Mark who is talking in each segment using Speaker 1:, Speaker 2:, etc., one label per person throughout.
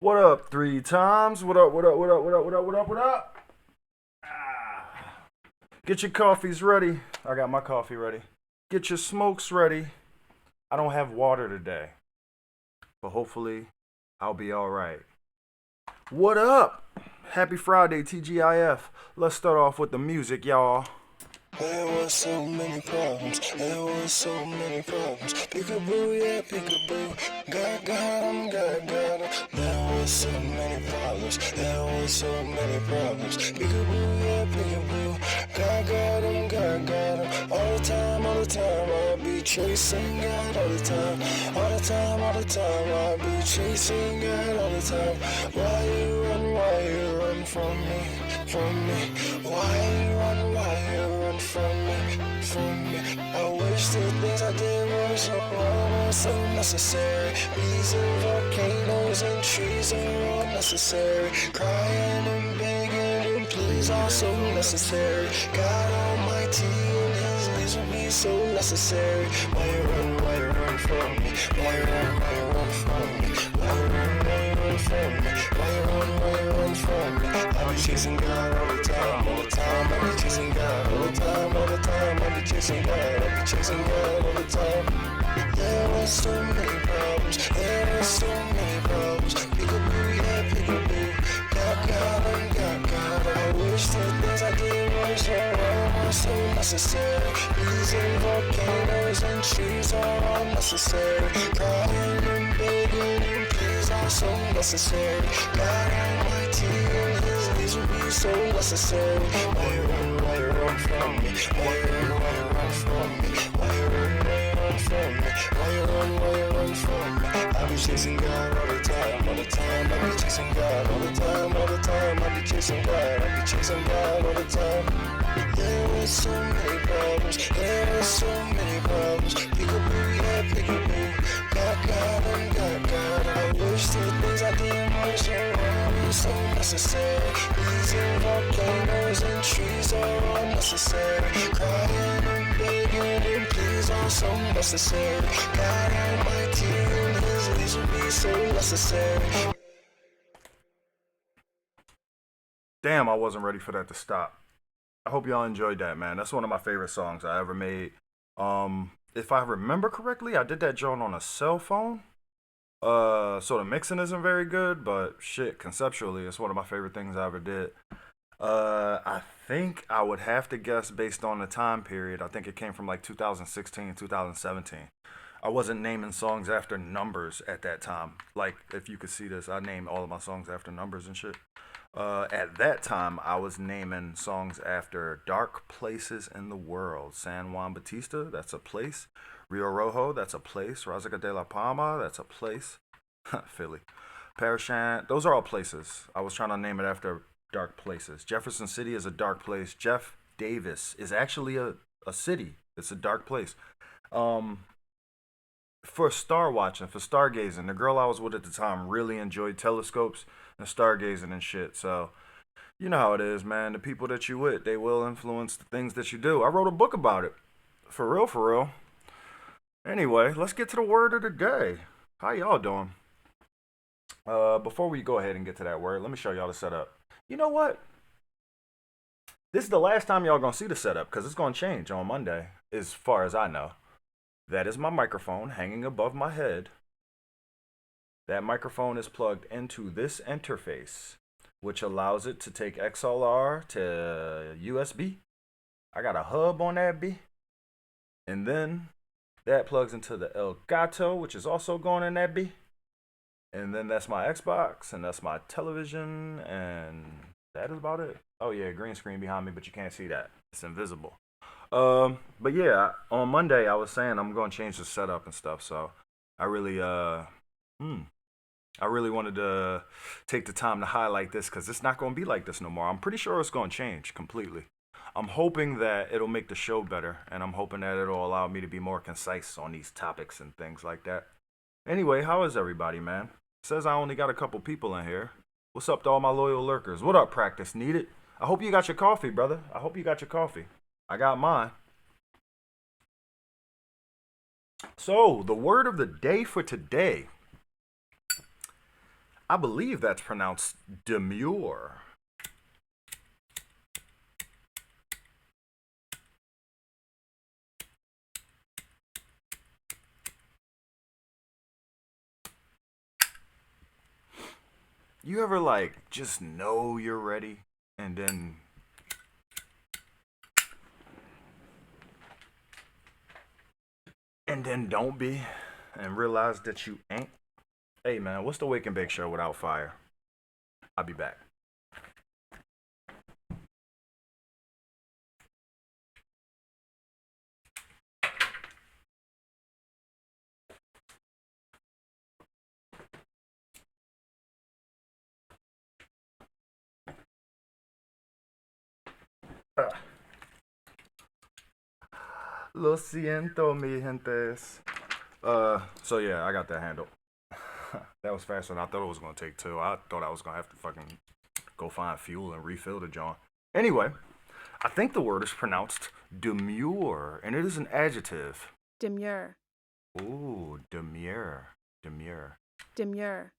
Speaker 1: What up, three times? What up, what up, what up, what up, what up, what up, what up? Get your coffees ready. I got my coffee ready. Get your smokes ready. I don't have water today, but hopefully I'll be alright. What up? Happy Friday, TGIF. Let's start off with the music, y'all.
Speaker 2: There were so many problems, there were so many problems. Peekaboo, yeah, peekaboo. Got 'em. There were so many problems, there were so many problems. Peekaboo, yeah, peekaboo. Got 'em. All the time, I'll be chasing God all the time. All the time, I'll be chasing God all the time. Why you run from me, from me? Why you run from me. I wish the things I did were so necessary. Bees and volcanoes and trees are all necessary. Crying and begging and pleas are so necessary. God Almighty and His ways will be so necessary. Why you run from me? Why you run from me? Why you run from me? Why you run from me? I be chasing God all the time. I be chasing God all the time. I be chasing God all the time. There were so many problems. Peekaboo, yeah, peekaboo. Got. I wish the things I did were so necessary. Bees and volcanoes and trees are all necessary. Crying and begging and pleas are so necessary. God Almighty and His ways will be so necessary. Why you run from me? Why you run from me? Why you run from me? Why you run from me? I be chasing God all the time. I be chasing God all the time. I be chasing God all the time. There were so many problems. Peekaboo, yeah, peekaboo. Got. I wish the things I did were so necessary. Bees and volcanoes and trees are all necessary. Crying and begging and pleas are so necessary. God Almighty and His ways will be so necessary.
Speaker 1: Damn, I wasn't ready for that to stop. I hope y'all enjoyed that, man. That's one of my favorite songs I ever made. If I remember correctly, I did that joint on a cell phone. So the mixing isn't very good, but shit, conceptually, it's one of my favorite things I ever did. I think I would have to guess based on the time period. I think it came from like 2016, 2017. I wasn't naming songs after numbers at that time. Like, if you could see this, I named all of my songs after numbers and shit. At that time, I was naming songs after dark places in the world. San Juan Batista, that's a place. Rio Rojo, that's a place. Razaca de la Palma, that's a place. Philly. Parashant, those are all places. I was trying to name it after dark places. Jefferson City is a dark place. Jeff Davis is actually a city. It's a dark place. Um, for star watching, for stargazing, the girl I was with at the time really enjoyed telescopes and stargazing and shit. So, you know how it is, man. The people that you with, they will influence the things that you do. I wrote a book about it. For real, for real. Anyway, let's get to the word of the day. How y'all doing? Before we go ahead and get to that word, let me show y'all the setup. You know what? This is the last time y'all gonna see the setup because it's gonna change on Monday, as far as I know. That is my microphone hanging above my head. That microphone is plugged into this interface, which allows it to take XLR to USB. I got a hub on that B. And then that plugs into the Elgato, which is also going in that B. And then that's my Xbox, and that's my television, and that is about it. Oh yeah, green screen behind me, but you can't see that. It's invisible. But yeah, on Monday I was saying I'm gonna change the setup and stuff, so I really hmm, I really wanted to take the time to highlight this because it's not gonna be like this no more. I'm pretty sure it's gonna change completely. I'm hoping that it'll make the show better, and I'm hoping that it'll allow me to be more concise on these topics and things like that. Anyway, how is everybody, man? Says I only got a couple people in here. What's up to all my loyal lurkers? What up, practice needed? I hope you got your coffee, brother. I hope you got your coffee. I got mine. So, the word of the day for today. I believe that's pronounced demure. You ever like just know you're ready and then don't be and realize that you ain't? Hey man, what's the Wake and Bake Show without fire? I'll be back. Uh, Lo siento, mi gentes. So yeah, I got that handle. That was faster than I thought it was gonna take too. I thought I was gonna have to fucking go find fuel and refill the joint. Anyway, I think the word is pronounced demure, and it is an adjective.
Speaker 3: Demure.
Speaker 1: Ooh, demure. Demure.
Speaker 3: Demure.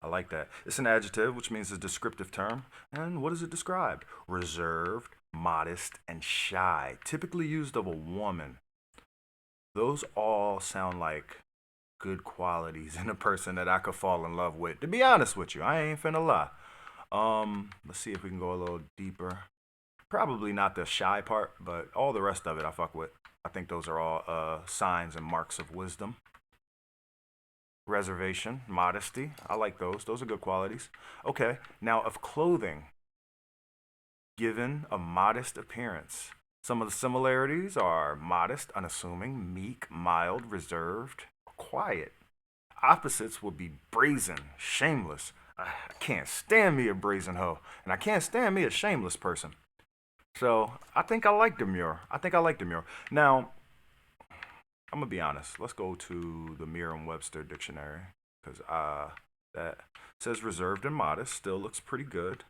Speaker 1: I like that. It's an adjective, which means a descriptive term. And what does it describe? Reserved, modest, and shy. Typically used of a woman. Those all sound like good qualities in a person that I could fall in love with. To be honest with you, I ain't finna lie. Let's see if we can go a little deeper. Probably not the shy part, but all the rest of it I fuck with. I think those are all signs and marks of wisdom. Reservation, modesty. I like those. Those are good qualities. Okay, now of clothing, given a modest appearance. Some of the similarities are modest, unassuming, meek, mild, reserved, quiet. Opposites would be brazen, shameless. I can't stand me a brazen hoe, and I can't stand me a shameless person. So I think I like Demure. I think I like Demure. Now, I'm gonna be honest. Let's go to the Merriam-Webster dictionary because that says reserved and modest still looks pretty good.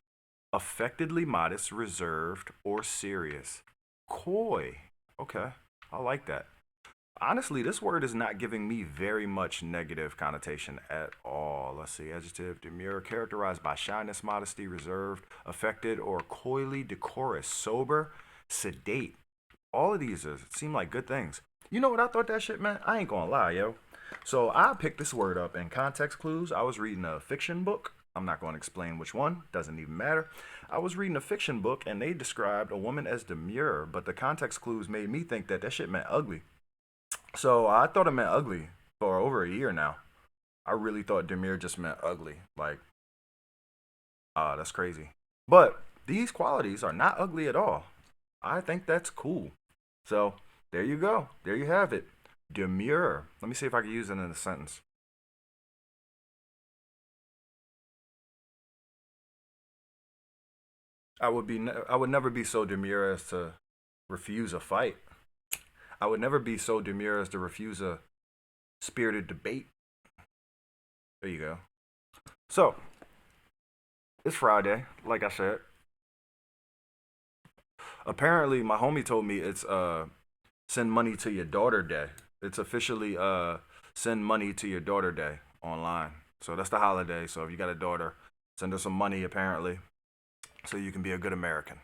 Speaker 1: Affectedly modest, reserved, or serious. Coy. Okay, I like that. Honestly, this word is not giving me very much negative connotation at all. Let's see. Adjective demure, characterized by shyness, modesty, reserved, affected, or coyly decorous, sober, sedate. All of these seem like good things. You know what I thought that shit meant? I ain't gonna lie, yo. So I picked this word up in context clues. I was reading a fiction book. I'm not going to explain which one, doesn't even matter. I was reading a fiction book and they described a woman as demure, but the context clues made me think that that shit meant ugly. So I thought it meant ugly for over a year now. I really thought demure just meant ugly. Like, that's crazy. But these qualities are not ugly at all. I think that's cool. So there you go. There you have it. Demure. Let me see if I can use it in a sentence. I would never be so demure as to refuse a fight. I would never be so demure as to refuse a spirited debate. There you go. So it's Friday, like I said. Apparently, my homie told me it's send money to your daughter day. It's officially send money to your daughter day online. So that's the holiday. So if you got a daughter, send her some money apparently, so you can be a good American.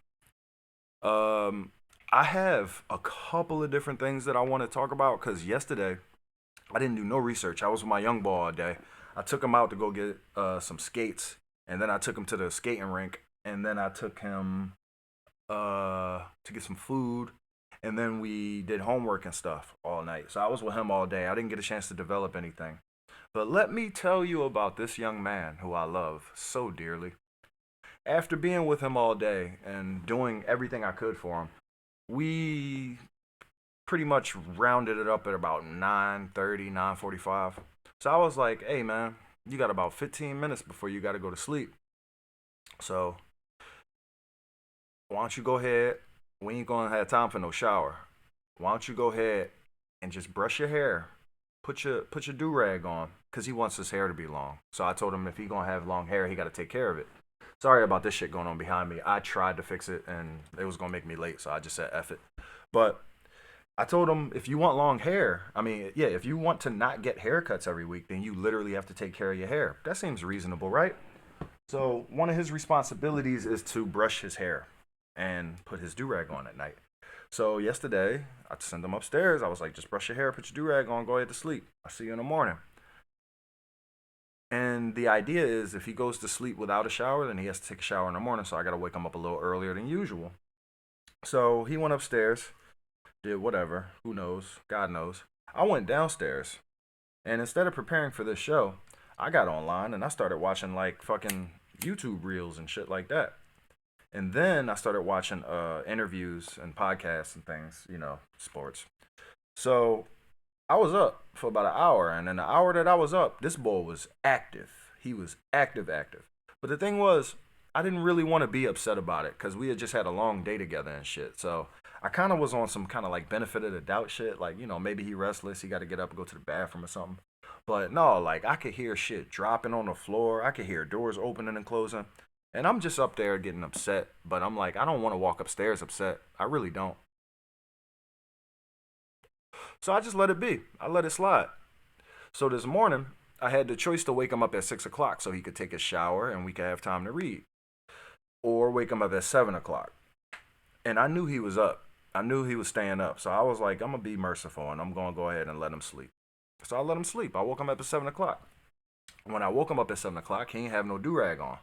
Speaker 1: Um, I have a couple of different things that I want to talk about because yesterday I didn't do no research. I was with my young boy all day. I took him out to go get some skates, and then I took him to the skating rink, and then I took him to get some food, and then we did homework and stuff all night. So I was with him all day. I didn't get a chance to develop anything. But let me tell you about this young man who I love so dearly. After being with him all day and doing everything I could for him, we pretty much rounded it up at about 9:30, 9:45. So I was like, hey man, you got about 15 minutes before you got to go to sleep. So why don't you go ahead? We ain't gonna have time for no shower. Why don't you go ahead and just brush your hair? Put your do rag on, cause he wants his hair to be long. So I told him if he gonna have long hair, he got to take care of it. Sorry about this shit going on behind me. I tried to fix it and it was gonna make me late, so I just said F it. But I told him if you want long hair, I mean, yeah, if you want to not get haircuts every week, then you literally have to take care of your hair. That seems reasonable, right? So one of his responsibilities is to brush his hair and put his do-rag on at night. So yesterday, I sent him upstairs. I was like, just brush your hair, put your do-rag on, go ahead to sleep. I'll see you in the morning. And the idea is if he goes to sleep without a shower, then he has to take a shower in the morning. So I got to wake him up a little earlier than usual. So he went upstairs, did whatever. Who knows? God knows. I went downstairs. And instead of preparing for this show, I got online and I started watching like fucking YouTube reels and shit like that. And then I started watching interviews and podcasts and things, you know, sports. So I was up for about an hour, and in the hour that I was up, this boy was active. He was active. But the thing was, I didn't really want to be upset about it because we had just had a long day together and shit. So I kind of was on some kind of like benefit of the doubt shit. Like, you know, maybe he restless. He got to get up and go to the bathroom or something. But no, like I could hear shit dropping on the floor. I could hear doors opening and closing. And I'm just up there getting upset. But I'm like, I don't want to walk upstairs upset. I really don't. So I just let it be. I let it slide. So this morning, I had the choice to wake him up at 6 o'clock so he could take a shower and we could have time to read. Or wake him up at 7 o'clock. And I knew he was up. I knew he was staying up. So I was like, I'm going to be merciful and I'm going to go ahead and let him sleep. So I let him sleep. I woke him up at 7 o'clock. When I woke him up at 7 o'clock, he didn't have no do-rag on.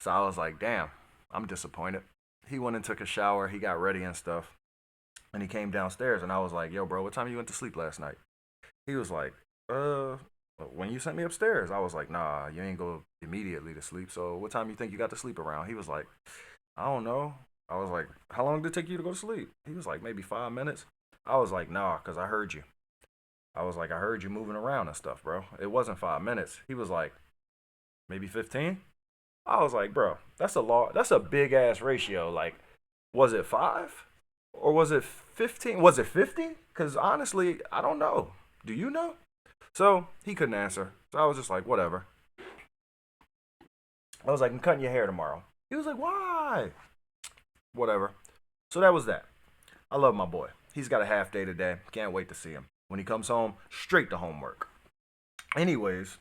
Speaker 1: So I was like, damn, I'm disappointed. He went and took a shower. He got ready and stuff. And he came downstairs and I was like, yo, bro, what time you went to sleep last night? He was like, when you sent me upstairs. I was like, nah, you ain't go immediately to sleep. So what time you think you got to sleep around? He was like, I don't know. I was like, how long did it take you to go to sleep? He was like, maybe 5 minutes. I was like, nah, because I heard you. I was like, I heard you moving around and stuff, bro. It wasn't 5 minutes. He was like, maybe 15? I was like, bro, that's a big ass ratio. Like, was it 5? Or was it 15? Was it 50? Because honestly, I don't know. Do you know? So he couldn't answer. So I was just like, whatever. I was like, I'm cutting your hair tomorrow. He was like, why? Whatever. So that was that. I love my boy. He's got a half day today. Can't wait to see him. When he comes home, straight to homework. Anyways,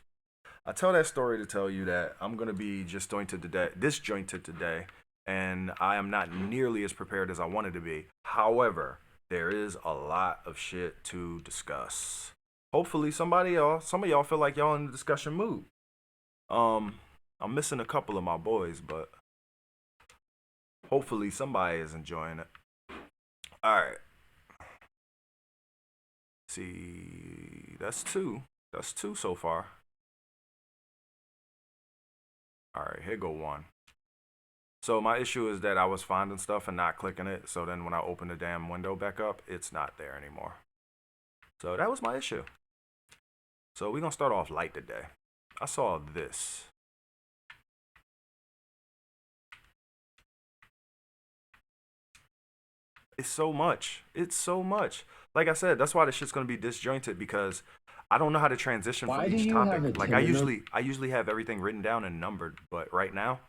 Speaker 1: I tell that story to tell you that I'm going to be disjointed today, and I am not nearly as prepared as I wanted to be. However, there is a lot of shit to discuss. Hopefully some of y'all feel like y'all in the discussion mood. I'm missing a couple of my boys, but hopefully somebody is enjoying it. All right. See, that's two. That's two so far. All right, here go one. So my issue is that I was finding stuff and not clicking it. So then when I open the damn window back up, it's not there anymore. So that was my issue. So we're going to start off light today. I saw this. It's so much. It's so much. Like I said, that's why this shit's going to be disjointed because I don't know how to transition from each topic. Like I usually have everything written down and numbered, but right now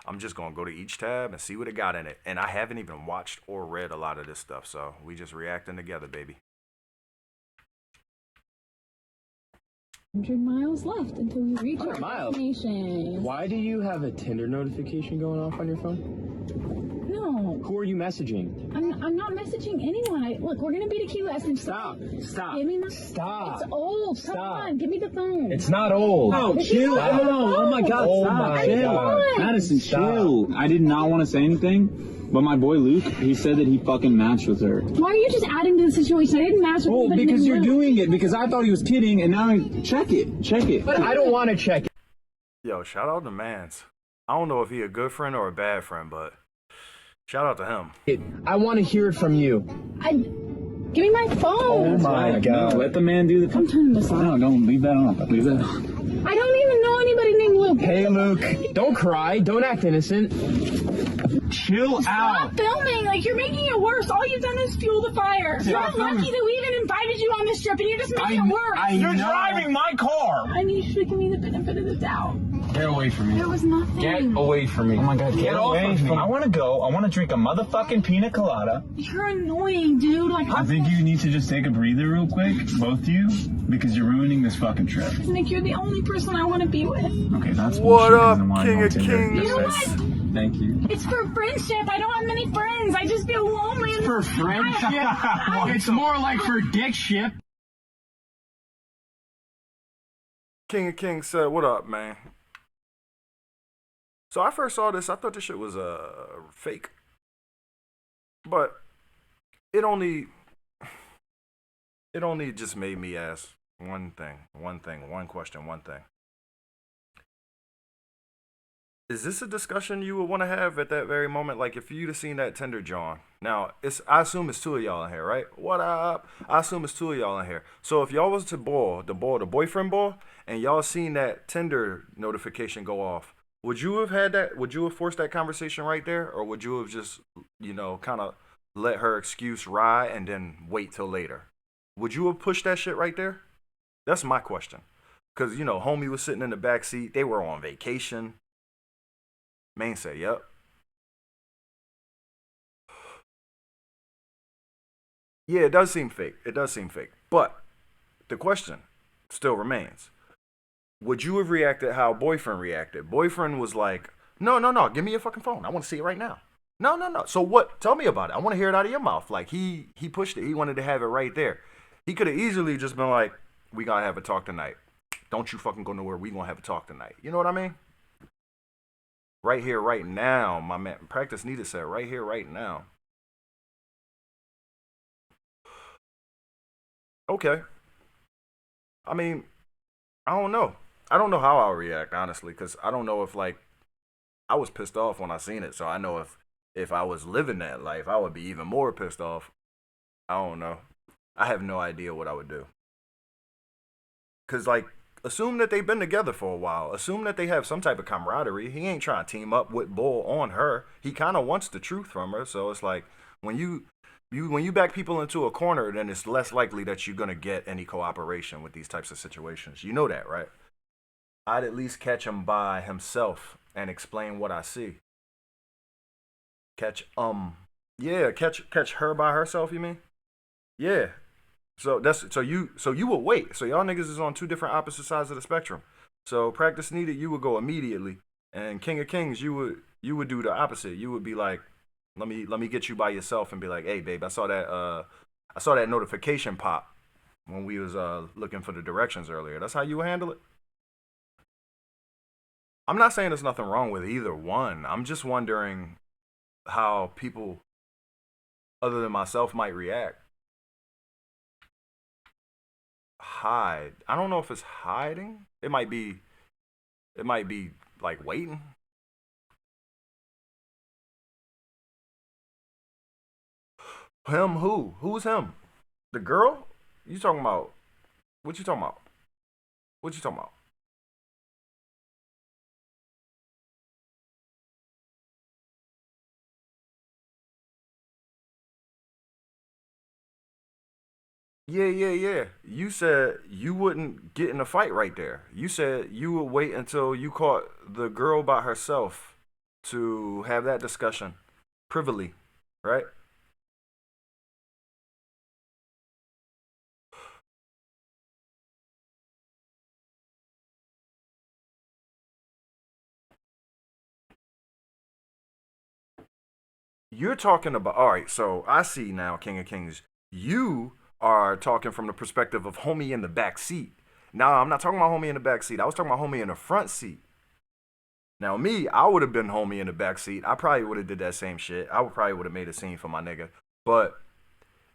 Speaker 1: I'm just going to go to each tab and see what it got in it. And I haven't even watched or read a lot of this stuff, so we just reacting together, baby.
Speaker 3: 100 miles left until we reach our
Speaker 4: 100 miles?
Speaker 3: destination.
Speaker 4: Why do you have a Tinder notification going off on your phone?
Speaker 3: No,
Speaker 4: Who are you messaging?
Speaker 3: I'm not messaging anyone. Look, we're gonna be to Key West and
Speaker 4: Stop.
Speaker 3: Give me my.
Speaker 4: Stop.
Speaker 3: It's old. Come on, give me the phone.
Speaker 4: It's not old.
Speaker 3: Oh, chill
Speaker 4: out.
Speaker 3: Oh
Speaker 4: my God,
Speaker 3: Oh
Speaker 4: stop.
Speaker 3: my
Speaker 4: Chill.
Speaker 3: God.
Speaker 5: Madison, chill. I did not want to say anything, but my boy Luke, he said that he fucking matched with her.
Speaker 3: Why are you just adding to the situation? I didn't match with
Speaker 5: Oh,
Speaker 3: anybody
Speaker 5: because
Speaker 3: named
Speaker 5: you're
Speaker 3: Luke.
Speaker 5: doing it, because I thought he was kidding, and now check it.
Speaker 4: But I don't want to check it.
Speaker 1: Yo, shout out to Mans. I don't know if he a good friend or a bad friend, but shout out to him.
Speaker 4: I want to hear it from you.
Speaker 3: Give me my phone.
Speaker 4: Oh my God.
Speaker 5: No, let the man do the...
Speaker 3: I'm turning this off.
Speaker 5: No, don't leave that on. Leave that on.
Speaker 3: I don't even know anybody named Luke.
Speaker 4: Hey, Luke. Don't cry. Don't act innocent.
Speaker 5: Chill out.
Speaker 3: Stop filming. Like, you're making it worse. All you've done is fuel the fire. You're
Speaker 5: Stop filming.
Speaker 3: lucky that we even invited you on this trip, and you're just making it worse.
Speaker 5: You're driving my car.
Speaker 3: I need you to give me the benefit of the doubt.
Speaker 5: Get away from me.
Speaker 3: There was nothing.
Speaker 5: Get away from me. Oh my God, get away from me. I want to go. I want to drink a motherfucking pina colada.
Speaker 3: You're annoying, dude. Like,
Speaker 5: I think you need to just take a breather real quick, both of you, because you're ruining this fucking trip.
Speaker 3: Nick, you're the only person I want to be with.
Speaker 5: Okay, that's
Speaker 1: What
Speaker 5: bullshit,
Speaker 1: up,
Speaker 5: 'cause I'm
Speaker 1: King
Speaker 5: on
Speaker 1: of
Speaker 5: Tinder.
Speaker 1: Kings?
Speaker 3: You know what?
Speaker 5: Thank you.
Speaker 3: It's for friendship. I don't have many friends. I just feel lonely.
Speaker 5: For friendship? It's more like for dick shit.
Speaker 1: King of Kings said, "What up, man?" So I first saw this, I thought this shit was fake, but it only just made me ask one question. Is this a discussion you would want to have at that very moment? Like, if you'd have seen that Tinder John. Now, I assume it's two of y'all in here, right? What up? I assume it's two of y'all in here. So if y'all was to the boyfriend ball, and y'all seen that Tinder notification go off, would you have had that? Would you have forced that conversation right there? Or would you have just, kind of let her excuse ride and then wait till later? Would you have pushed that shit right there? That's my question. Because, homie was sitting in the back seat. They were on vacation. Main say, yep. Yeah, it does seem fake. But the question still remains. Would you have reacted how boyfriend reacted? Boyfriend was like, no, give me your fucking phone. I want to see it right now. No. So what? Tell me about it. I want to hear it out of your mouth. Like, he pushed it. He wanted to have it right there. He could have easily just been like, we got to have a talk tonight. Don't you fucking go nowhere. We going to have a talk tonight. You know what I mean? Right here, right now, my man. Practice needed said, right here, right now. Okay. I mean, I don't know. I don't know how I'll react, honestly, because I don't know if, I was pissed off when I seen it. So I know if I was living that life, I would be even more pissed off. I don't know. I have no idea what I would do. Because, assume that they've been together for a while. Assume that they have some type of camaraderie. He ain't trying to team up with Bull on her. He kind of wants the truth from her. So it's like, when you back people into a corner, then it's less likely that you're going to get any cooperation with these types of situations. You know that, right? I'd at least catch him by himself and explain what I see. Catch her by herself, you mean? Yeah. So you would wait. So y'all niggas is on two different opposite sides of the spectrum. So practice needed, you would go immediately, and King of Kings, you would do the opposite. You would be like, let me get you by yourself and be like, hey babe, I saw that notification pop when we was looking for the directions earlier. That's how you would handle it. I'm not saying there's nothing wrong with either one. I'm just wondering how people other than myself might react. Hide. I don't know if it's hiding. It might be like waiting. Him who? Who's him? The girl? You talking about? What you talking about? What you talking about? Yeah. You said you wouldn't get in a fight right there. You said you would wait until you caught the girl by herself to have that discussion privily, right? You're talking about, all right, so I see now, King of Kings. You are talking from the perspective of homie in the back seat. Now, I'm not talking about homie in the back seat. I was talking about homie in the front seat. Now, me, I would have been homie in the back seat. I probably would have did that same shit. I would probably would have made a scene for my nigga. But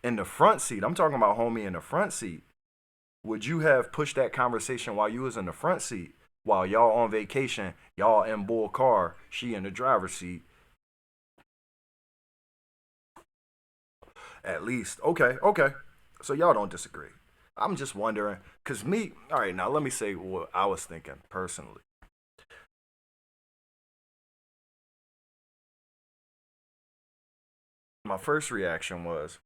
Speaker 1: in the front seat, I'm talking about homie in the front seat. Would you have pushed that conversation while you was in the front seat? While y'all on vacation, y'all in Bull car, she in the driver's seat. At least. Okay. So y'all don't disagree. I'm just wondering, because me, all right, now let me say what I was thinking personally. my first reaction was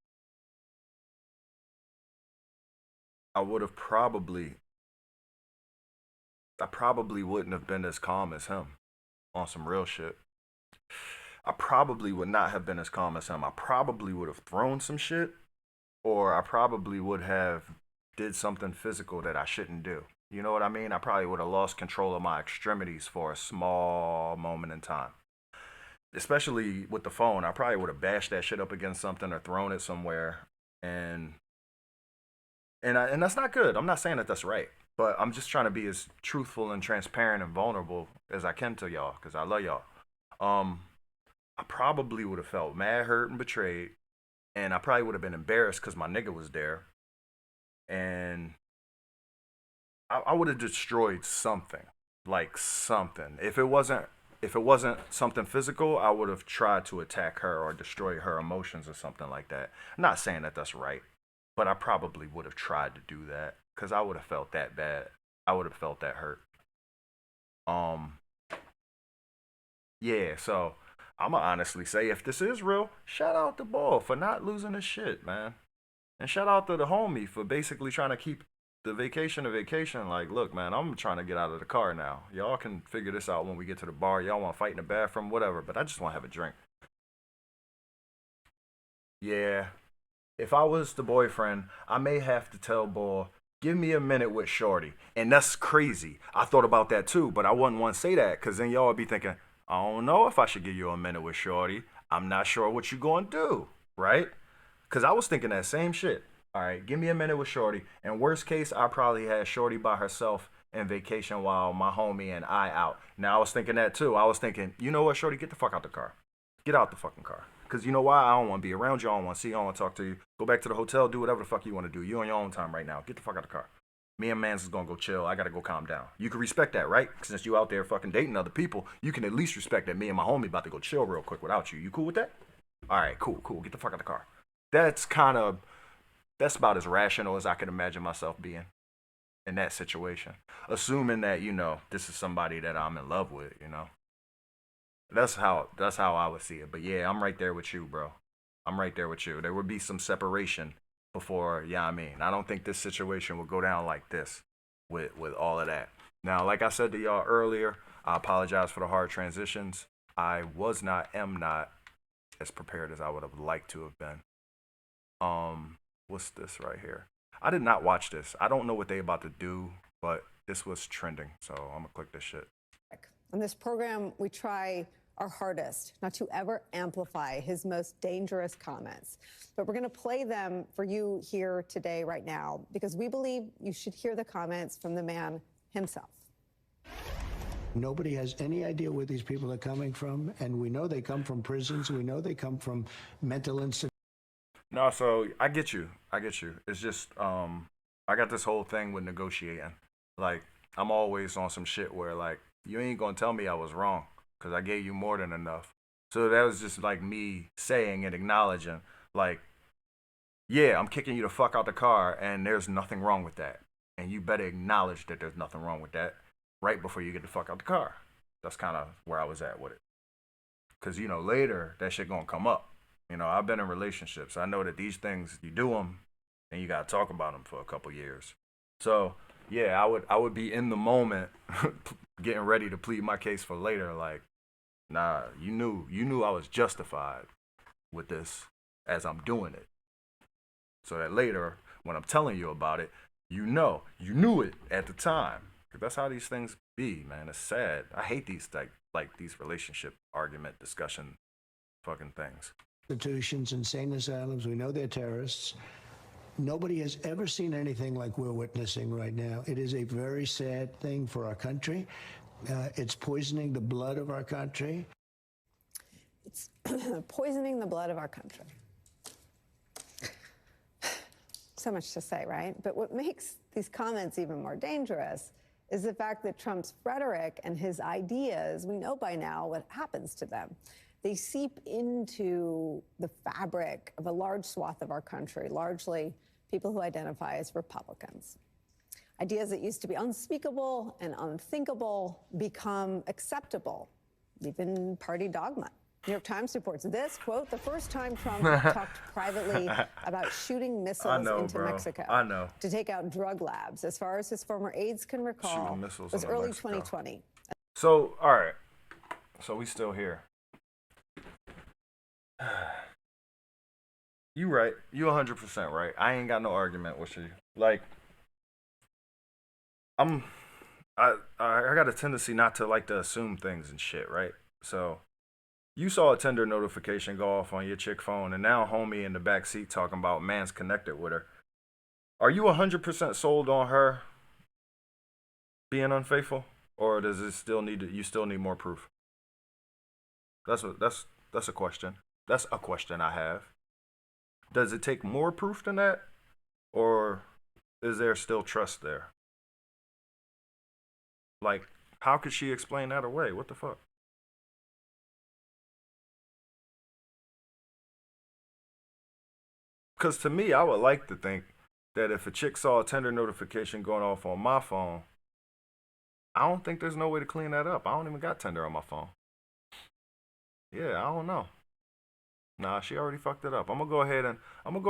Speaker 1: I would have I probably wouldn't have been as calm as him on some real shit. I probably would not have been as calm as him. I probably would have thrown some shit, or I probably would have did something physical that I shouldn't do. You know what I mean? I probably would have lost control of my extremities for a small moment in time. Especially with the phone, I probably would have bashed that shit up against something or thrown it somewhere, and and that's not good. I'm not saying that that's right, but I'm just trying to be as truthful and transparent and vulnerable as I can to y'all because I love y'all. Um, I probably would have felt mad, hurt, and betrayed, and I probably would have been embarrassed because my nigga was there, and I would have destroyed something, like something. If it wasn't something physical, I would have tried to attack her or destroy her emotions or something like that. I'm not saying that that's right, but I probably would have tried to do that because I would have felt that bad. I would have felt that hurt. Um, yeah. So I'ma honestly say, if this is real, shout out to Ball for not losing his shit, man. And shout out to the homie for basically trying to keep the vacation a vacation. Like, look, man, I'm trying to get out of the car now. Y'all can figure this out when we get to the bar. Y'all want to fight in the bathroom, whatever. But I just want to have a drink. Yeah. If I was the boyfriend, I may have to tell Boy, give me a minute with Shorty. And that's crazy. I thought about that too, but I wouldn't want to say that because then y'all would be thinking, I don't know if I should give you a minute with Shorty. I'm not sure what you going to do, right? Because I was thinking that same shit. All right, give me a minute with Shorty. And worst case, I probably had Shorty by herself in vacation while my homie and I out. Now I was thinking that too. I was thinking, you know what, Shorty, get the fuck out the car. Get out the fucking car. Because you know why? I don't want to be around you. I don't want to see you. I don't want to talk to you. Go back to the hotel. Do whatever the fuck you want to do. You on your own time right now. Get the fuck out the car. Me and Mans is going to go chill. I got to go calm down. You can respect that, right? Since you out there fucking dating other people, you can at least respect that me and my homie about to go chill real quick without you. You cool with that? All right, cool. Get the fuck out the car. That's kind of that's about as rational as I could imagine myself being in that situation. Assuming that, this is somebody that I'm in love with, That's how I would see it. But yeah, I'm right there with you, bro. I'm right there with you. There would be some separation before, yeah, I mean. I don't think this situation would go down like this with all of that. Now, like I said to y'all earlier, I apologize for the hard transitions. I am not as prepared as I would have liked to have been. What's this right here? I did not watch this. I don't know what they about to do, but this was trending, so I'm gonna click this shit.
Speaker 6: On this program, we try our hardest not to ever amplify his most dangerous comments. But we're going to play them for you here today, right now, because we believe you should hear the comments from the man himself.
Speaker 7: Nobody has any idea where these people are coming from, and we know they come from prisons. We know they come from mental institutions.
Speaker 1: No, so I get you. It's just I got this whole thing with negotiating. Like, I'm always on some shit where, like, you ain't gonna tell me I was wrong because I gave you more than enough. So that was just like me saying and acknowledging, like, yeah, I'm kicking you the fuck out the car and there's nothing wrong with that. And you better acknowledge that there's nothing wrong with that right before you get the fuck out the car. That's kind of where I was at with it. Because, later that shit gonna come up. I've been in relationships. I know that these things, you do them and you gotta talk about them for a couple years. So yeah, I would be in the moment getting ready to plead my case for later. Like, nah, you knew I was justified with this as I'm doing it. So that later, when I'm telling you about it, you knew it at the time. 'Cause that's how these things be, man. It's sad. I hate these like these relationship argument discussion fucking things.
Speaker 7: Institutions, insane asylums. We know they're terrorists. Nobody has ever seen anything like we're witnessing right now. It is a very sad thing for our country. It's poisoning the blood of our country.
Speaker 6: It's poisoning the blood of our country. So much to say, right? But what makes these comments even more dangerous is the fact that Trump's rhetoric and his ideas, we know by now what happens to them. They seep into the fabric of a large swath of our country, largely people who identify as Republicans. Ideas that used to be unspeakable and unthinkable become acceptable, even party dogma. New York Times reports this, quote, the first time Trump talked privately about shooting missiles into
Speaker 1: bro.
Speaker 6: Mexico
Speaker 1: I know.
Speaker 6: to take out drug labs, as far as his former aides can recall,
Speaker 1: Shooting missiles
Speaker 6: was
Speaker 1: into
Speaker 6: early
Speaker 1: Mexico.
Speaker 6: 2020.
Speaker 1: So, all right. So we still here. You right. You 100% right. I ain't got no argument with you. Like, I got a tendency not to like to assume things and shit, right? So you saw a Tinder notification go off on your chick phone, and now homie in the back seat talking about man's connected with her. Are you 100% sold on her being unfaithful, or does it still need you still need more proof? That's a question. That's a question I have. Does it take more proof than that, or is there still trust there? Like, how could she explain that away? What the fuck? Because to me, I would like to think that if a chick saw a Tinder notification going off on my phone, I don't think there's no way to clean that up. I don't even got Tinder on my phone. Yeah, I don't know. Nah, she already fucked it up. I'm gonna go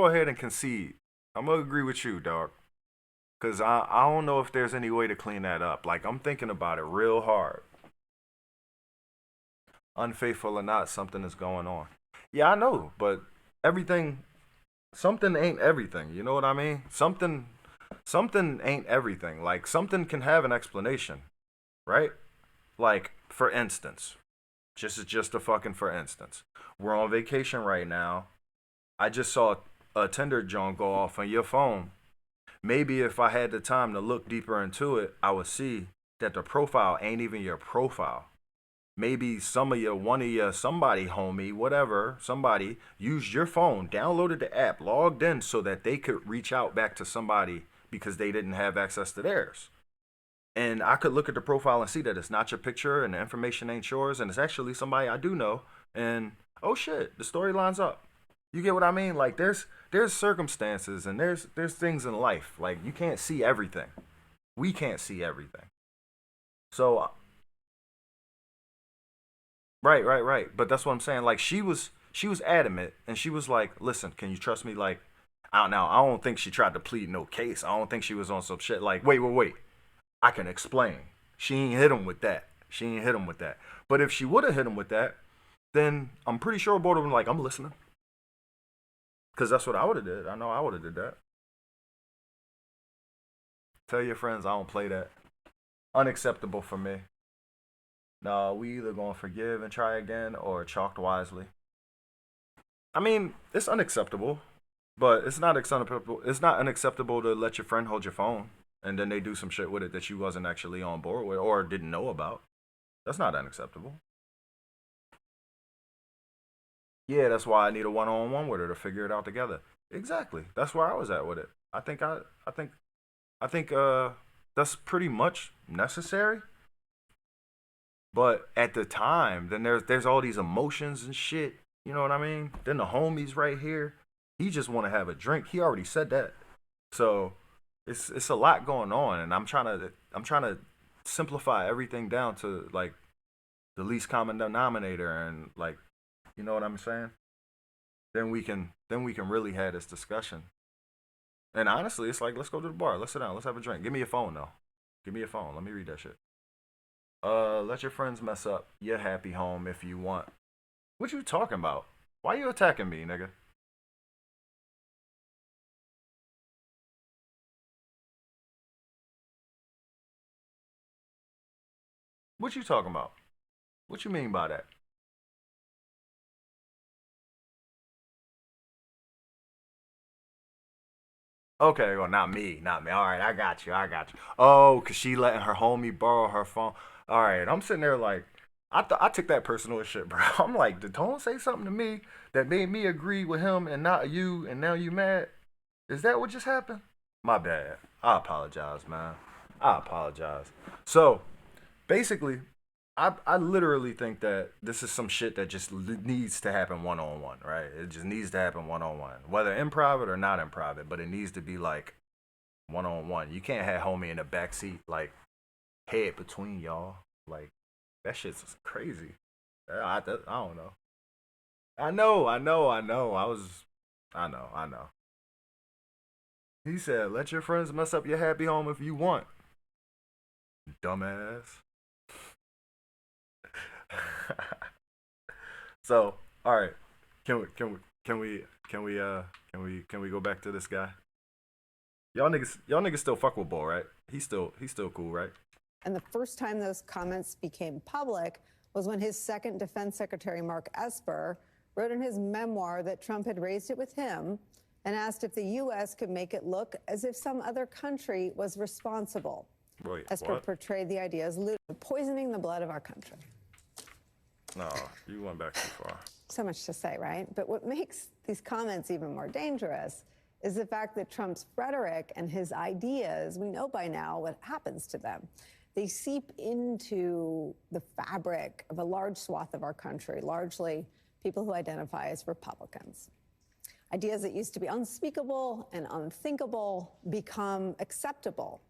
Speaker 1: ahead and concede. I'm gonna agree with you, dog. Cause I don't know if there's any way to clean that up. Like I'm thinking about it real hard. Unfaithful or not, something is going on. Yeah, I know, but everything something ain't everything. You know what I mean? Something ain't everything. Like something can have an explanation, right? Like for instance, just a fucking for instance. We're on vacation right now. I just saw a Tinder joint go off on your phone. Maybe if I had the time to look deeper into it, I would see that the profile ain't even your profile. Maybe one of your, somebody, homie, whatever, somebody used your phone, downloaded the app, logged in so that they could reach out back to somebody because they didn't have access to theirs. And I could look at the profile and see that it's not your picture and the information ain't yours and it's actually somebody I do know. And oh shit, the story lines up. You get what I mean? Like there's circumstances and there's things in life. Like you can't see everything. We can't see everything. So right. But that's what I'm saying. Like she was adamant and she was like, listen, can you trust me? Like I don't think she tried to plead no case. I don't think she was on some shit like, wait. I can explain. She ain't hit him with that. She ain't hit him with that. But if she would have hit him with that, then I'm pretty sure both of them like, I'm listening. Cause that's what I would have did. I know I would have did that. Tell your friends I don't play that. Unacceptable for me. No, we either gonna forgive and try again or chalked wisely. I mean, it's unacceptable, but it's not acceptable. It's not unacceptable to let your friend hold your phone and then they do some shit with it that you wasn't actually on board with or didn't know about. That's not unacceptable. Yeah, that's why I need a one-on-one with her to figure it out together. Exactly. That's where I was at with it. I think that's pretty much necessary. But at the time, then there's all these emotions and shit. You know what I mean? Then the homies right here. He just want to have a drink. He already said that. So it's a lot going on, and I'm trying to simplify everything down to like the least common denominator, and like you know what I'm saying. Then we can really have this discussion. And honestly, it's like let's go to the bar, let's sit down, let's have a drink. Give me your phone though. Give me your phone. Let me read that shit. Let your friends mess up your happy home if you want. What you talking about? Why you attacking me, nigga? What you talking about? What you mean by that? Okay, well, not me, not me. All right, I got you. Oh, cause she letting her homie borrow her phone. All right, I'm sitting there like, I took that personal as shit, bro. I'm like, did Tone say something to me that made me agree with him and not you, and now you mad? Is that what just happened? My bad. I apologize, man. I apologize. So basically, I literally think that this is some shit that just needs to happen one on one, right? It just needs to happen one on one, whether in private or not in private. But it needs to be like one on one. You can't have homie in the back seat like head between y'all. Like that shit's crazy. I don't know. I know, I know, I know. I know, I know. He said, "Let your friends mess up your happy home if you want." Dumbass. So, all right. Can we go back to this guy? Y'all niggas still fuck with Bull, right? He's still cool, right?
Speaker 6: And the first time those comments became public was when his second defense secretary, Mark Esper, wrote in his memoir that Trump had raised it with him and asked if the U.S. could make it look as if some other country was responsible.
Speaker 1: Wait,
Speaker 6: Esper
Speaker 1: what?
Speaker 6: portrayed the idea as poisoning the blood of our country.
Speaker 1: No, you went back too far.
Speaker 6: So much to say, right? But what makes these comments even more dangerous is the fact that Trump's rhetoric and his ideas, we know by now what happens to them. They seep into the fabric of a large swath of our country, largely people who identify as Republicans. Ideas that used to be unspeakable and unthinkable become acceptable,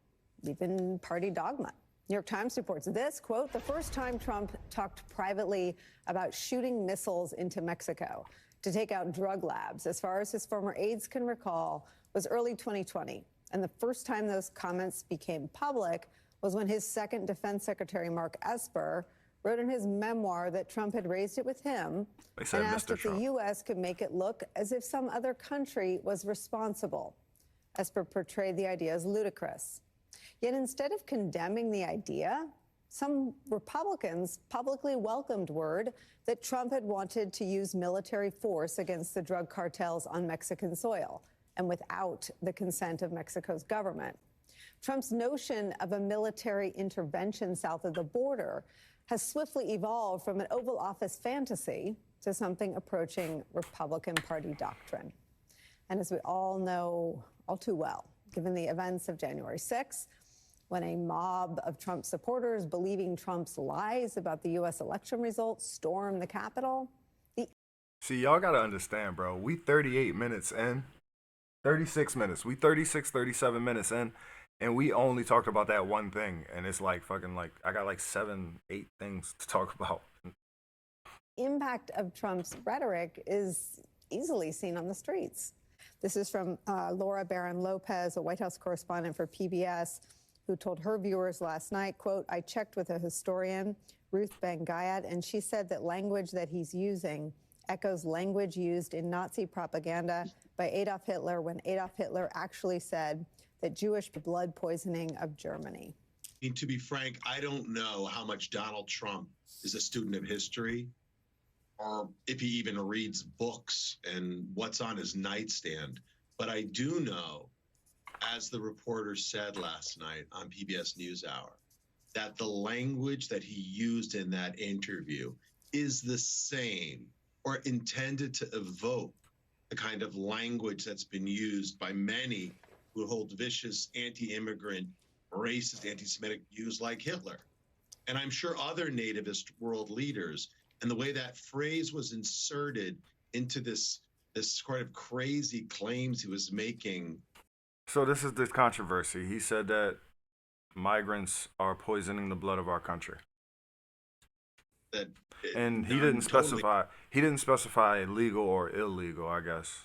Speaker 6: even party dogma. New York Times reports this, quote, the first time Trump talked privately about shooting missiles into Mexico to take out drug labs, as far as his former aides can recall, was early 2020. And the first time those comments became public was when his second defense secretary, Mark Esper, wrote in his memoir that Trump had raised it with him and asked if the U.S. could make it look as if some other country was responsible. Esper portrayed the idea as ludicrous. Yet instead of condemning the idea, some Republicans publicly welcomed word that Trump had wanted to use military force against the drug cartels on Mexican soil and without the consent of Mexico's government. Trump's notion of a military intervention south of the border has swiftly evolved from an Oval Office fantasy to something approaching Republican Party doctrine. And as we all know all too well, given the events of January 6th, when a mob of Trump supporters believing Trump's lies about the U.S. election results stormed the Capitol.
Speaker 1: See, y'all gotta understand, bro. We 38 minutes in, 36 minutes. We 36, 37 minutes in, and we only talked about that one thing. And it's like fucking like, I got like 7, 8 things to talk about.
Speaker 6: Impact of Trump's rhetoric is easily seen on the streets. This is from Laura Barron Lopez, a White House correspondent for PBS, who told her viewers last night, quote, I checked with a historian, Ruth Ben-Gayat, and she said that language that he's using echoes language used in Nazi propaganda by Adolf Hitler when Adolf Hitler actually said that Jewish blood poisoning of Germany.
Speaker 8: And to be frank, I don't know how much Donald Trump is a student of history or if he even reads books and what's on his nightstand. But I do know, as the reporter said last night on PBS NewsHour, that the language that he used in that interview is the same or intended to evoke the kind of language that's been used by many who hold vicious anti-immigrant, racist, anti-Semitic views like Hitler. And I'm sure other nativist world leaders, and the way that phrase was inserted into this sort of crazy claims he was making.
Speaker 1: So this is the controversy. He said that migrants are poisoning the blood of our country. And he didn't specify. He didn't specify legal or illegal, I guess.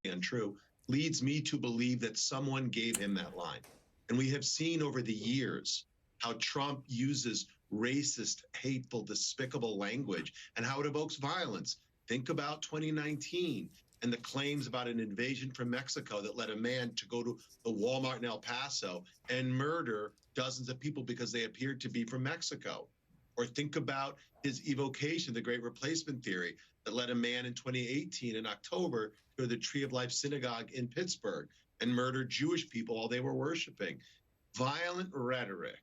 Speaker 8: Untrue, leads me to believe that someone gave him that line. And we have seen over the years how Trump uses racist, hateful, despicable language and how it evokes violence. Think about 2019 and the claims about an invasion from Mexico that led a man to go to the Walmart in El Paso and murder dozens of people because they appeared to be from Mexico. Or think about his evocation, the Great Replacement Theory, that led a man in 2018 in October to the Tree of Life Synagogue in Pittsburgh and murdered Jewish people while they were worshiping. Violent rhetoric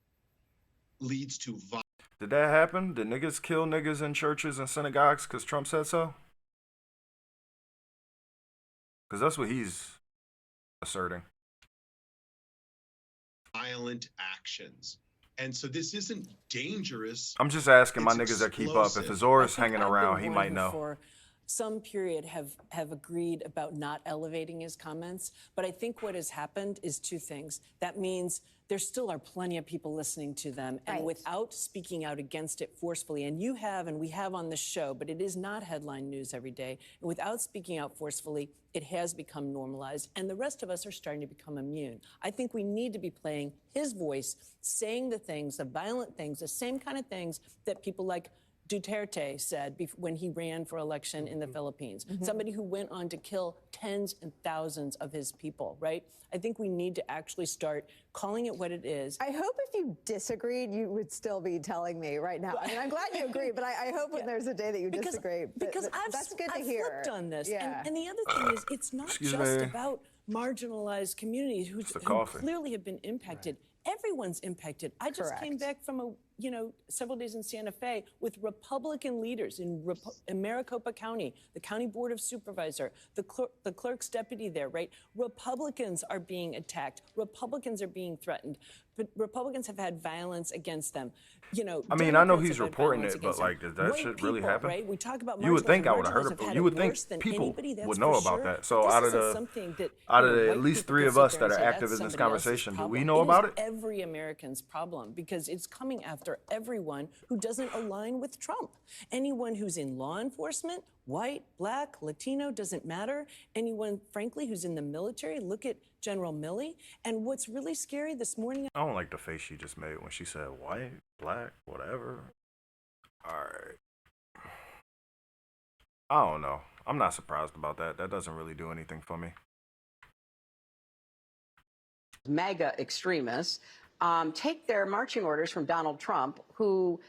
Speaker 8: leads to violence.
Speaker 1: Did that happen? Did niggas kill niggas in churches and synagogues because Trump said so? Because that's what he's asserting.
Speaker 8: Violent actions. And so this isn't dangerous.
Speaker 1: I'm just asking my
Speaker 8: It's
Speaker 1: niggas that keep up. If
Speaker 8: explosive.
Speaker 1: Azor's hanging around, he might know.
Speaker 9: For some period, have agreed about not elevating his comments. But I think what has happened is two things. That means there still are plenty of people listening to them, and without speaking out against it forcefully, and you have and we have on this show, but it is not headline news every day, and without speaking out forcefully, it has become normalized, and the rest of us are starting to become immune. I think we need to be playing his voice, saying the things, the violent things, the same kind of things that people like Duterte said when he ran for election in the Philippines, somebody who went on to kill tens and thousands of his people, right? I think we need to actually start calling it what it is.
Speaker 6: I hope if you disagreed, you would still be telling me right now. I mean, I'm glad you agree, but I hope when there's a day that you disagree.
Speaker 9: Because
Speaker 6: that's good to
Speaker 9: I've
Speaker 6: hear.
Speaker 9: flipped on this.
Speaker 6: Yeah.
Speaker 9: And the other thing is, it's not just about marginalized communities who clearly have been impacted. Everyone's impacted. I just came back from several days in Santa Fe with Republican leaders in Maricopa County, the county board of supervisor, the clerk's deputy there, right? Republicans are being attacked. Republicans are being threatened. But Republicans have had violence against them.
Speaker 1: I mean, I know
Speaker 9: Democrats
Speaker 1: he's
Speaker 9: have had
Speaker 1: reporting
Speaker 9: violence
Speaker 1: it, but
Speaker 9: against
Speaker 1: like,
Speaker 9: them.
Speaker 1: does that
Speaker 9: White
Speaker 1: shit really
Speaker 9: people,
Speaker 1: happen?
Speaker 9: right? We talk about
Speaker 1: You would think I would
Speaker 9: marginalized.
Speaker 1: have heard
Speaker 9: Marginalized
Speaker 1: it.
Speaker 9: have had
Speaker 1: You
Speaker 9: it
Speaker 1: would think
Speaker 9: worse than
Speaker 1: people
Speaker 9: anybody, that's
Speaker 1: would know
Speaker 9: for
Speaker 1: about
Speaker 9: sure.
Speaker 1: that. So
Speaker 9: But
Speaker 1: out
Speaker 9: this
Speaker 1: of
Speaker 9: isn't
Speaker 1: the
Speaker 9: something that,
Speaker 1: at
Speaker 9: white
Speaker 1: least
Speaker 9: people
Speaker 1: three
Speaker 9: can
Speaker 1: of
Speaker 9: sit
Speaker 1: us
Speaker 9: there
Speaker 1: that
Speaker 9: and
Speaker 1: are
Speaker 9: say,
Speaker 1: active
Speaker 9: "That's
Speaker 1: in this
Speaker 9: somebody else's
Speaker 1: conversation, do we
Speaker 9: problem."
Speaker 1: know about
Speaker 9: is
Speaker 1: it?
Speaker 9: Every American's problem, because it's coming after everyone who doesn't align with Trump. Anyone who's in law enforcement, white, black, Latino, doesn't matter. Anyone, frankly, who's in the military, look at General Milley. And what's really scary this morning.
Speaker 1: I don't like the face she just made when she said white, black, whatever. All right. I don't know. I'm not surprised about that. That doesn't really do anything for me.
Speaker 10: MAGA extremists take their marching orders from Donald Trump, who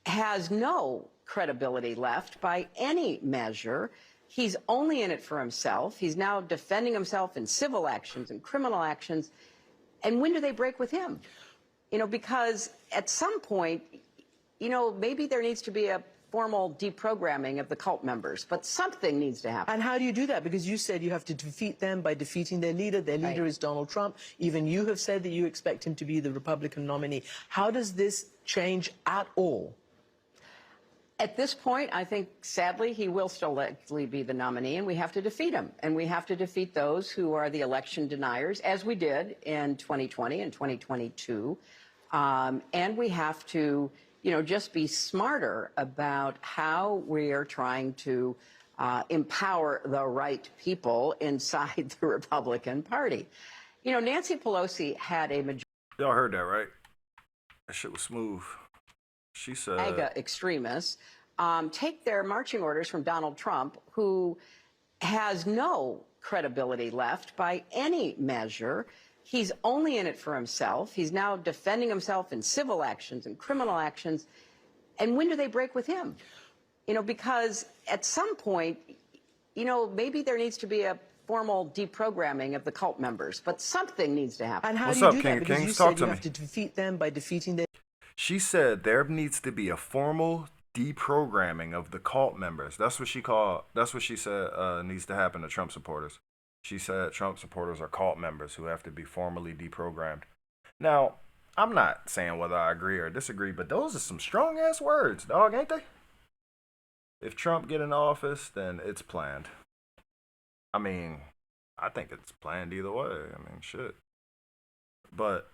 Speaker 10: has no credibility left by any measure. He's only in it for himself. He's now defending himself in civil actions and criminal actions. And when do they break with him? Because at some point, maybe there needs to be a formal deprogramming of the cult members, but something needs to happen.
Speaker 11: And how do you do that? Because you said you have to defeat them by defeating their leader. Their leader is Donald Trump. Even you have said that you expect him to be the Republican nominee. How does this change at all?
Speaker 10: At this point, I think, sadly, he will still likely be the nominee, and we have to defeat him. And we have to defeat those who are the election deniers, as we did in 2020 and 2022. And we have to just be smarter about how we are trying to empower the right people inside the Republican Party. Nancy Pelosi had a majority.
Speaker 1: Y'all heard that, right? That shit was smooth. She said
Speaker 10: MAGA extremists take their marching orders from Donald Trump, who has no credibility left by any measure. He's only in it for himself. He's now defending himself in civil actions and criminal actions. And when do they break with him? Because at some point, maybe there needs to be a formal deprogramming of the cult members, but something needs to happen.
Speaker 11: And how
Speaker 1: What's
Speaker 11: do you
Speaker 1: up,
Speaker 11: do
Speaker 1: King
Speaker 11: that?
Speaker 1: of
Speaker 11: Because
Speaker 1: Kings?
Speaker 11: you
Speaker 1: Talk
Speaker 11: said
Speaker 1: to
Speaker 11: you
Speaker 1: me.
Speaker 11: have to defeat them by defeating their.
Speaker 1: She said there needs to be a formal deprogramming of the cult members. That's what she said needs to happen to Trump supporters. She said Trump supporters are cult members who have to be formally deprogrammed. Now, I'm not saying whether I agree or disagree, but those are some strong ass words, dog, ain't they? If Trump get in office, then it's planned. I mean, I think it's planned either way. I mean, shit. But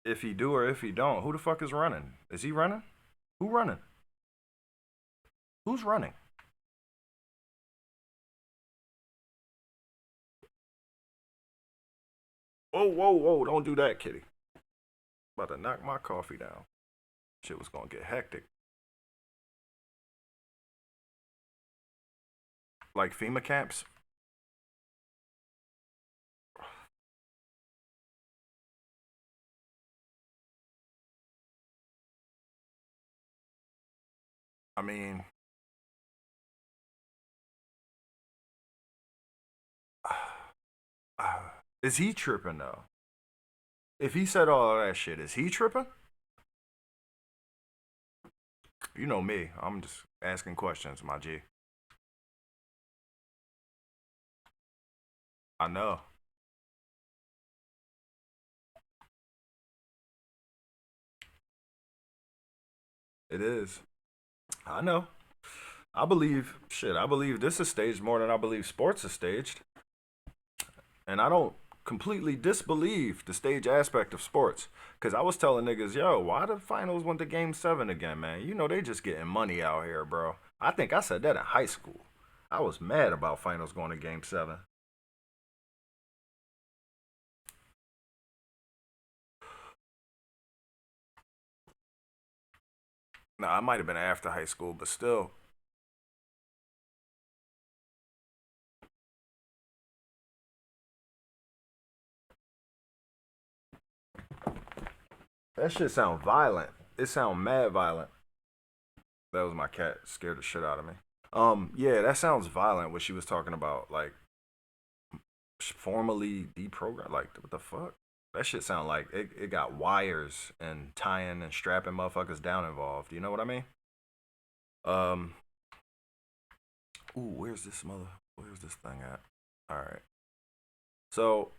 Speaker 1: if he do or if he don't, who the fuck is running? Is he running? Who running? Who's running? Whoa, whoa, whoa, don't do that, kitty. About to knock my coffee down. Shit was gonna get hectic. Like FEMA camps? I mean, is he tripping though? If he said all of that shit, is he tripping? You know me, I'm just asking questions, my G. I know. It is. I know. I believe, shit, I believe this is staged more than I believe sports is staged. And I don't completely disbelieve the stage aspect of sports. Because I was telling niggas, yo, why the finals went to game 7 again, man? You know, they just getting money out here, bro. I think I said that in high school. I was mad about finals going to game 7. Nah, I might have been after high school, but still. That shit sound violent. It sound mad violent. That was my cat. Scared the shit out of me. Yeah, that sounds violent. What she was talking about, like formally deprogrammed. Like what the fuck? That shit sound like it got wires and tying and strapping motherfuckers down involved. You know what I mean? Um. Ooh, where's this mother? Where's this thing at? All right. So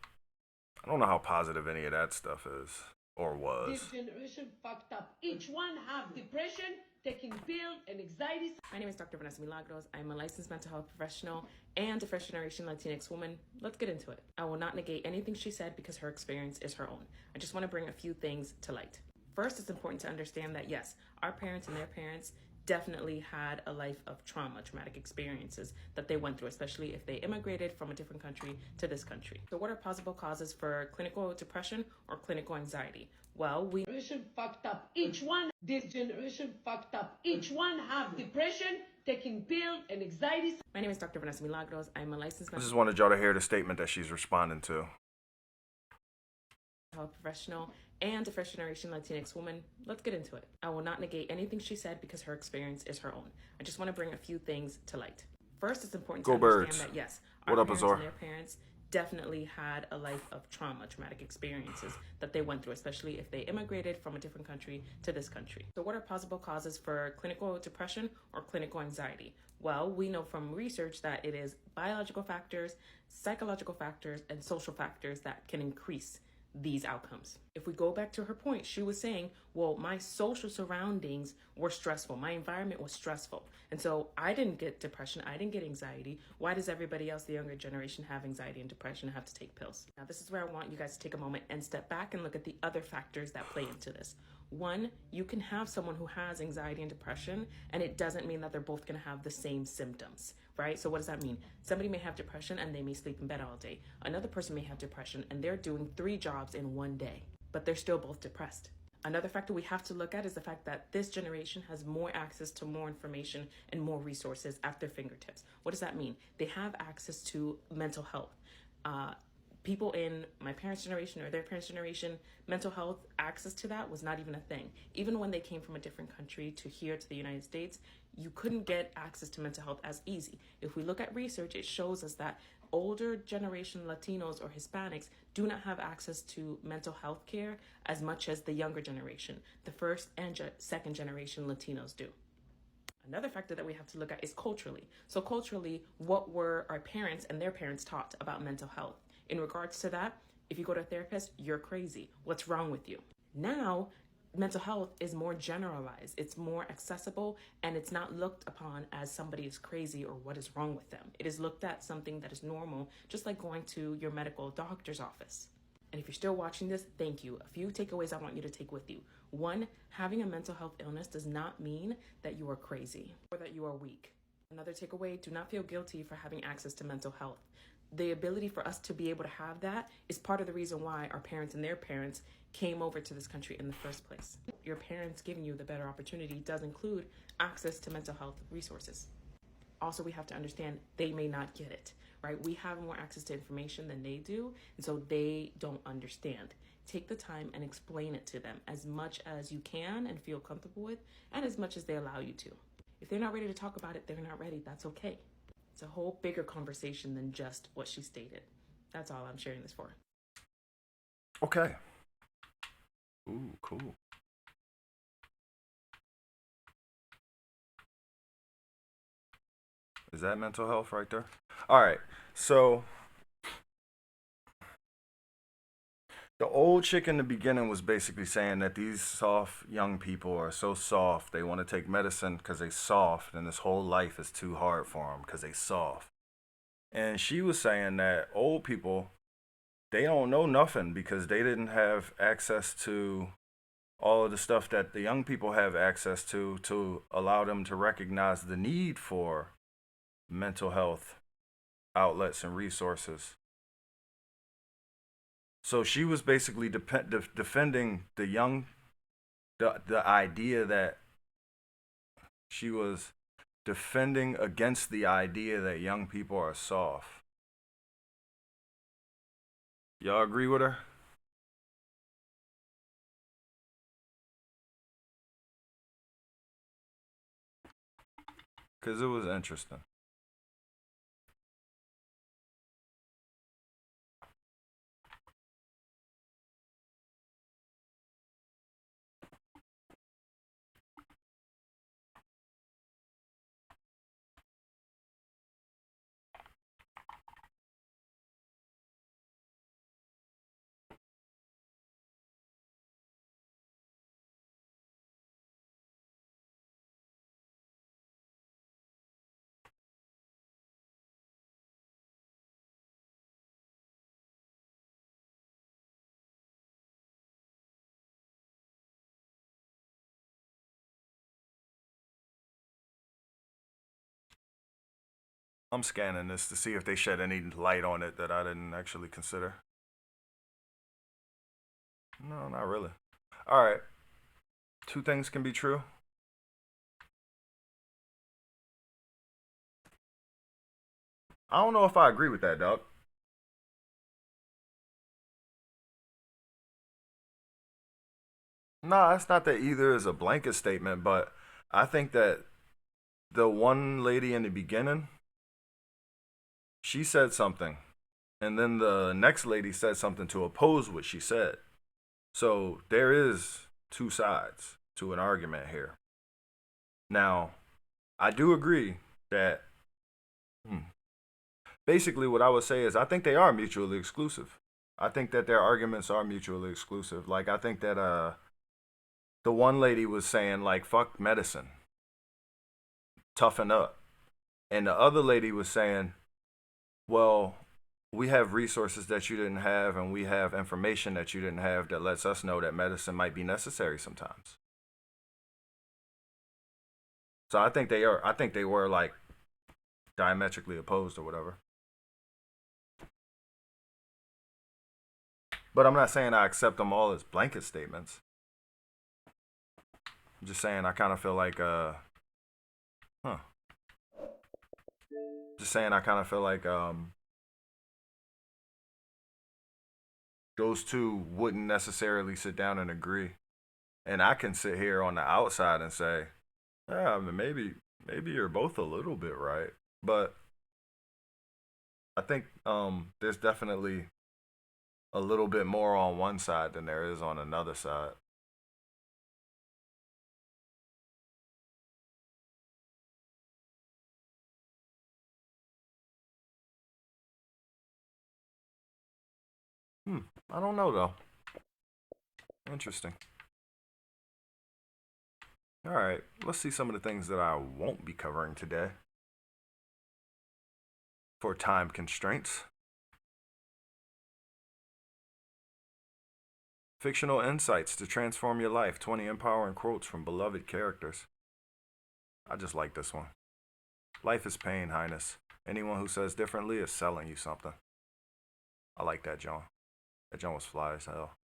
Speaker 1: I don't know how positive any of that stuff is or was.
Speaker 12: This generation fucked up. Each one have depression, taking pills and anxiety.
Speaker 13: My name is Dr. Vanessa Milagros. I'm a licensed mental health professional and a first generation Latinx woman. Let's get into it. I will not negate anything she said because her experience is her own. I just want to bring a few things to light. First, it's important to understand that yes, our parents and their parents definitely had a life of trauma, traumatic experiences that they went through, especially if they immigrated from a different country to this country. So what are possible causes for clinical depression or clinical anxiety? Well, we
Speaker 12: generation fucked up. Each one, this generation fucked up. Each one have depression, taking pills and anxiety.
Speaker 13: My name is Dr. Vanessa Milagros. I'm a licensed
Speaker 1: I just wanted y'all to hear the statement that she's responding to.
Speaker 13: Health professional and a first generation Latinx woman. Let's get into it. I will not negate anything she said because her experience is her own. I just want to bring a few things to light. First, it's important to understand that yes, our parents and their parents definitely had a life of trauma, traumatic experiences that they went through, especially if they immigrated from a different country to this country. So what are possible causes for clinical depression or clinical anxiety? Well, we know from research that it is biological factors, psychological factors, and social factors that can increase these outcomes. If we go back to her point, she was saying, well, my social surroundings were stressful. My environment was stressful. And so I didn't get depression. I didn't get anxiety. Why does everybody else, the younger generation, have anxiety and depression and have to take pills? Now, this is where I want you guys to take a moment and step back and look at the other factors that play into this. One, you can have someone who has anxiety and depression, and it doesn't mean that they're both going to have the same symptoms, right? So what does that mean? Somebody may have depression and they may sleep in bed all day. Another person may have depression and they're doing 3 jobs in one day, but they're still both depressed. Another factor we have to look at is the fact that this generation has more access to more information and more resources at their fingertips. What does that mean? They have access to mental health. People in my parents' generation or their parents' generation, mental health access to that was not even a thing. Even when they came from a different country to here to the United States, you couldn't get access to mental health as easy. If we look at research, it shows us that older generation Latinos or Hispanics do not have access to mental health care as much as the younger generation, the first and second generation Latinos do. Another factor that we have to look at is culturally. So culturally, what were our parents and their parents taught about mental health? In regards to that, if you go to a therapist, you're crazy. What's wrong with you? Now, mental health is more generalized. It's more accessible, and it's not looked upon as somebody is crazy or what is wrong with them. It is looked at something that is normal, just like going to your medical doctor's office. And if you're still watching this, thank you. A few takeaways I want you to take with you. One, having a mental health illness does not mean that you are crazy or that you are weak. Another takeaway, do not feel guilty for having access to mental health. The ability for us to be able to have that is part of the reason why our parents and their parents came over to this country in the first place. Your parents giving you the better opportunity does include access to mental health resources. Also, we have to understand they may not get it, right? We have more access to information than they do, and so they don't understand. Take the time and explain it to them as much as you can and feel comfortable with, and as much as they allow you to. If they're not ready to talk about it, they're not ready. That's okay. It's a whole bigger conversation than just what she stated. That's all I'm sharing this for.
Speaker 1: Okay. Ooh, cool. Is that mental health right there? All right. So The old chick in the beginning was basically saying that these soft young people are so soft. They want to take medicine because they soft, and this whole life is too hard for them because they soft. And she was saying that old people, they don't know nothing because they didn't have access to all of the stuff that the young people have access to allow them to recognize the need for mental health outlets and resources. So she was basically defending the young, the idea that she was defending against the idea that young people are soft. Y'all agree with her? Because it was interesting. I'm scanning this to see if they shed any light on it that I didn't actually consider. No, not really. All right. Two things can be true. I don't know if I agree with that, dog. No, it's not that either is a blanket statement, but I think that the one lady in the beginning, she said something, and then the next lady said something to oppose what she said. So there is two sides to an argument here. Now, I do agree that basically what I would say is I think they are mutually exclusive. I think that their arguments are mutually exclusive. Like I think that the one lady was saying like fuck medicine, toughen up. And the other lady was saying, well, we have resources that you didn't have and we have information that you didn't have that lets us know that medicine might be necessary sometimes. So I think they were like diametrically opposed or whatever. But I'm not saying I accept them all as blanket statements. I'm just saying I kind of feel like huh. Just saying I kind of feel like those two wouldn't necessarily sit down and agree. And I can sit here on the outside and say, yeah, I mean, maybe you're both a little bit right, but I think there's definitely a little bit more on one side than there is on another side. I don't know though. Interesting. All right, let's see some of the things that I won't be covering today for time constraints. Fictional insights to transform your life. 20 empowering quotes from beloved characters. I just like this one. Life is pain, Highness. Anyone who says differently is selling you something. I like that, John. That John was fly as hell.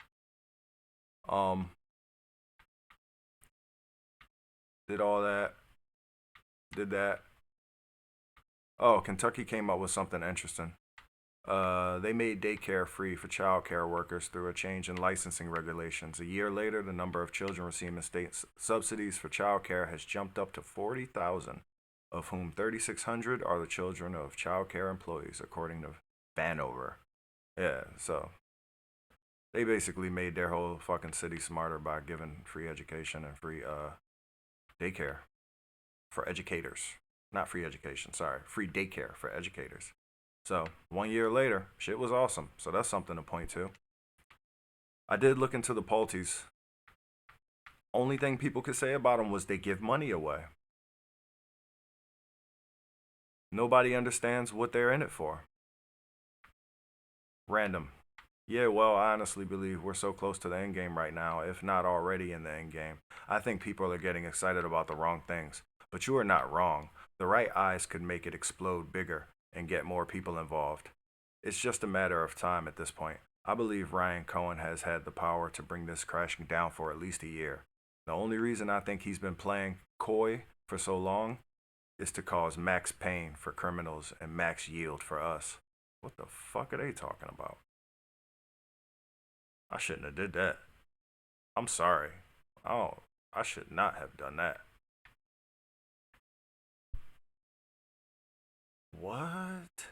Speaker 1: Did all that. Did that. Oh, Kentucky came up with something interesting. They made daycare free for child care workers through a change in licensing regulations. A year later, the number of children receiving state subsidies for child care has jumped up to 40,000, of whom 3,600 are the children of child care employees, according to Vanover. Yeah, so they basically made their whole fucking city smarter by giving free education and free daycare for educators. Not free education, sorry. Free daycare for educators. So 1 year later, shit was awesome. So that's something to point to. I did look into the Palties. Only thing people could say about them was they give money away. Nobody understands what they're in it for. Random. Yeah, well, I honestly believe we're so close to the end game right now, if not already in the end game. I think people are getting excited about the wrong things. But you are not wrong. The right eyes could make it explode bigger and get more people involved. It's just a matter of time at this point. I believe Ryan Cohen has had the power to bring this crashing down for at least a year. The only reason I think he's been playing coy for so long is to cause max pain for criminals and max yield for us. What the fuck are they talking about? I shouldn't have did that. I'm sorry. Oh, I should not have done that. What?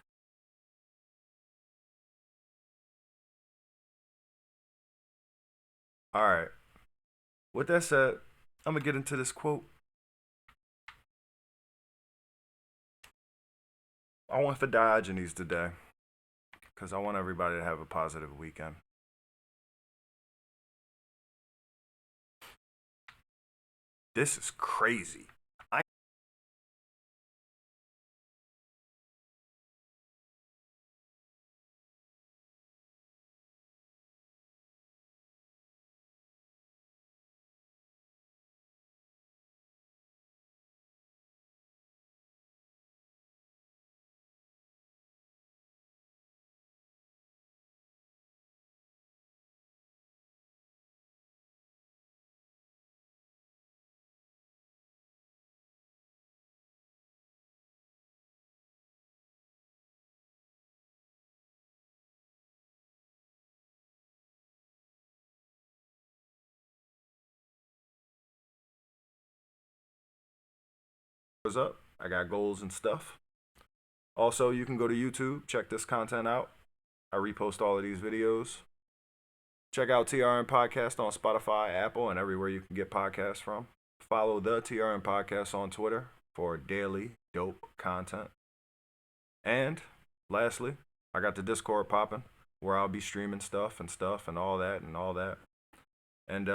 Speaker 1: Alright. With that said, I'm going to get into this quote. I went for Diogenes today because I want everybody to have a positive weekend. This is crazy. What's up? I got goals and stuff. Also, you can go to YouTube, check this content out. I repost all of these videos. Check out TRN Podcast on Spotify, Apple, and everywhere you can get podcasts from. Follow the TRN Podcast on Twitter for daily dope content. And lastly, I got the Discord popping where I'll be streaming stuff and all that. And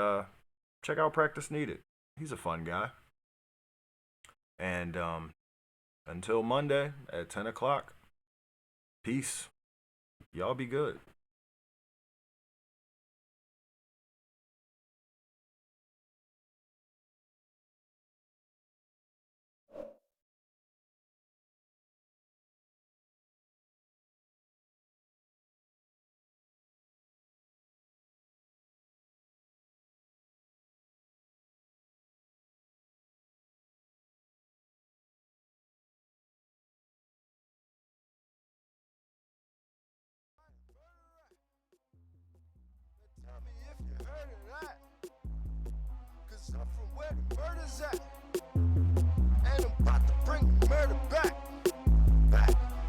Speaker 1: check out Practice Needed. He's a fun guy. And until Monday at 10 o'clock, peace. Y'all be good.
Speaker 2: I'm from where the murder's at. And I'm about to bring the murder back.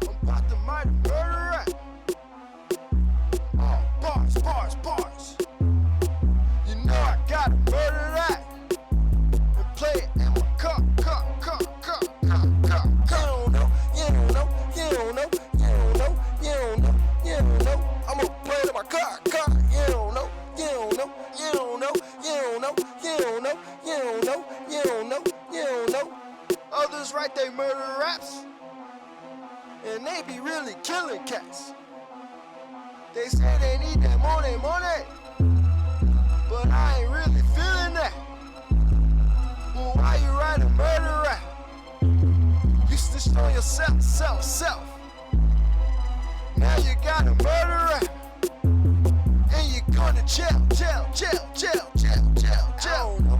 Speaker 2: I'm about to mighty murder at. Oh, bars. You know I gotta murder that. And play it in my cup. You don't know. I'ma play it in my cup. You don't know. Others write they murder raps, and they be really killing cats. They say they need that money, but I ain't really feeling that. Well, why you write a murder rap? Used to show yourself, self. Now you got a murder rap, and you're going to jail. I don't know.